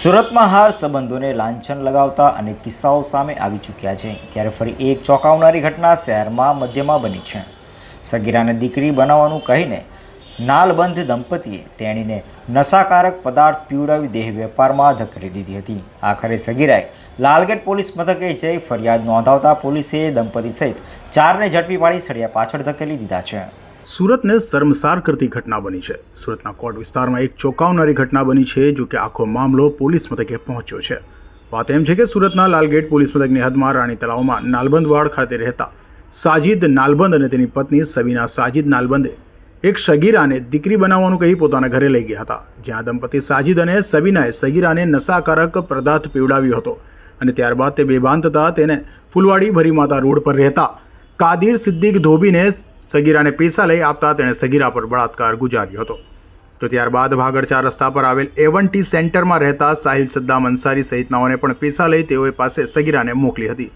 સુરતમાં હાર સંબંધોને લાંછન લગાવતા અનેક કિસ્સાઓ સામે આવી ચૂક્યા છે, ત્યારે ફરી એક ચોંકાવનારી ઘટના શહેરમાં મધ્યમાં બની છે। સગીરાને દીકરી બનાવવાનું કહીને નાલબંધ દંપતીએ તેણીને નશાકારક પદાર્થ પીવડાવી દેહ વેપારમાં ધકેલી દીધી હતી। આખરે સગીરાએ લાલગેટ પોલીસ મથકે જઈ ફરિયાદ નોંધાવતા પોલીસે દંપતી સહિત 4ને ઝડપી પાડી સળિયા પાછળ ધકેલી દીધા છે। સુરતને શર્મસાર કરતી ઘટના બની છે। સુરતના કોટ વિસ્તારમાં એક ચોંકાવનારી ઘટના બની છે, જો કે આખો મામલો પોલીસ મથકે પહોંચ્યો છે। વાત એમ છે કે સુરતના લાલગેટ પોલીસ મથકની હદમાં રાણી તળાવમાં નાલબંધવાડ ખાતે રહેતા સાજિદ નાલબંધ અને તેની પત્ની સબીના સાજિદ નાલબંધે એક સગીરાને દીકરી બનાવવાનું કહી પોતાના ઘરે લઈ ગયા હતા, જ્યાં દંપતી સાજિદ અને સબીનાએ સગીરાને નશાકારક પદાર્થ પીવડાવ્યો હતો અને ત્યારબાદ તે બેભાન થતાં તેને ફૂલવાડી ભરી માતા રોડ પર રહેતા કાદિર સિદ્દીક ધોબીને સગીરાને પૈસા લઈ આપતા તેણે સગીરા પર બળાત્કાર ગુજાર્યો હતો। તો ત્યારબાદ ભાગડચા રસ્તા પર આવેલ A1T સેન્ટરમાં રહેતા સાહિલ સદ્દામ અંસારી સહિતનાઓને પણ પૈસા લઈ તેઓએ પાસે સગીરાને મોકલી હતી।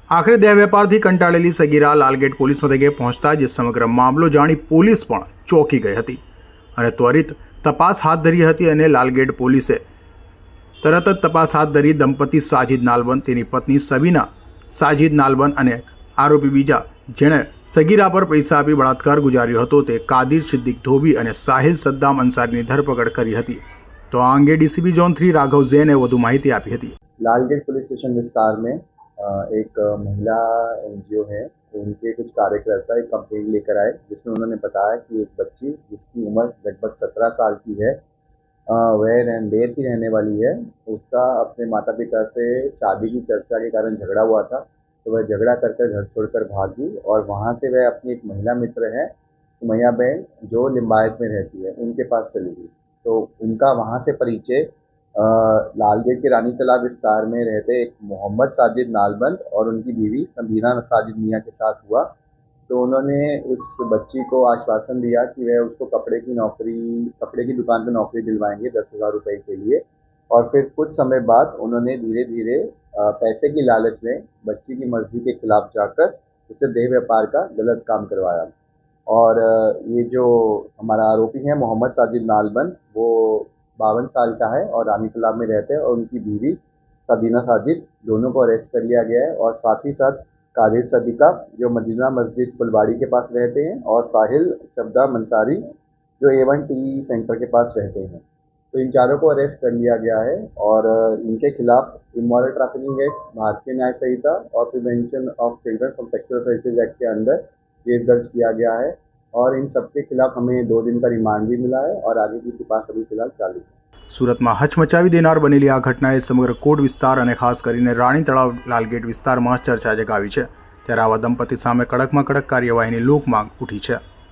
આખરે દેહ વેપારથી કંટાળેલી સગીરા લાલગેટ પોલીસ મથકે પહોંચતા જ સમગ્ર મામલો જાણી પોલીસ પણ ચોંકી ગઈ હતી અને ત્વરિત તપાસ હાથ ધરી હતી અને લાલગેટ પોલીસે તરત જ તપાસ હાથ ધરી દંપતી સાજિદ નાલબંધ, તેની પત્ની સબીના સાજિદ નાલબંધ અને આરોપી બીજા જેણે સગીરા પર પૈસા આપી બળાત્કાર ગુજાર્યો હતો તે કાદિર સિદ્દીક ધોબી અને સાહિલ સદ્દામ અંસારીની ધરપકડ કરી હતી। તો આ અંગે ડીસીપી ઝોન 3 રાઘવ જૈને વધુ માહિતી આપી હતી। लालगेट पुलिस स्टेशन विस्तार में एक महिला एनजीओ है, उनके कुछ कार्यकर्ता एक कंप्लेंट लेकर आए जिसमें उन्होंने बताया कि एक बच्ची जिसकी उम्र लगभग 17 साल की है, वह रंडेर की रहने वाली है। उसका अपने माता पिता से शादी की चर्चा के कारण झगड़ा हुआ था, तो वह झगड़ा कर घर छोड़कर भागी और वहाँ से वह अपनी एक महिला मित्र है मैया बहन जो लिम्बायत में रहती है उनके पास चली गई। तो उनका वहाँ से परिचय लालगेट के रानी तालाब विस्तार में रहते एक मोहम्मद साजिद नालबंद और उनकी बीवी सबीना साजिद मियाँ के साथ हुआ। तो उन्होंने उस बच्ची को आश्वासन दिया कि वह उसको कपड़े की दुकान पर नौकरी दिलवाएंगे 10,000 रुपये के लिए, और फिर कुछ समय बाद उन्होंने धीरे धीरे पैसे की लालच में बच्ची की मर्जी के खिलाफ जाकर उससे देह व्यापार का गलत काम करवाया। और ये जो हमारा आरोपी है मोहम्मद साजिद नालबंद, वो 52 साल का है और रानी तालाब में रहते हैं, और उनकी बीवी सबीना साजिद, दोनों को अरेस्ट कर लिया गया है। और साथ ही साथ कादिर सदीका जो मदीना मस्जिद फुलवाड़ी के पास रहते हैं, और साहिल सद्दाम अंसारी जो A1T सेंटर के पास रहते हैं। तो इन चारों को अरेस्ट कर लिया गया है और इनके खिलाफ इमोरल ट्रैफिकिंग एक्ट, भारतीय न्याय संहिता और prevention of children from sexual offences act के अंदर केस दर्ज किया गया है। और इन सबके खिलाफ हमें 2 दिन का रिमांड भी मिला है और आगे की तपास अभी फिलहाल चालू है। સુરતમાં હચમચાવી દેનાર બનેલી આ ઘટનાએ સમગ્ર કોટ વિસ્તાર અને ખાસ કરીને રાણી તળાવ લાલગેટ વિસ્તારમાં ચર્ચા જગાવી છે। ત્યારે આવા દંપતી સામે કડકમાં કડક કાર્યવાહીની લોક માંગ ઉઠી છે।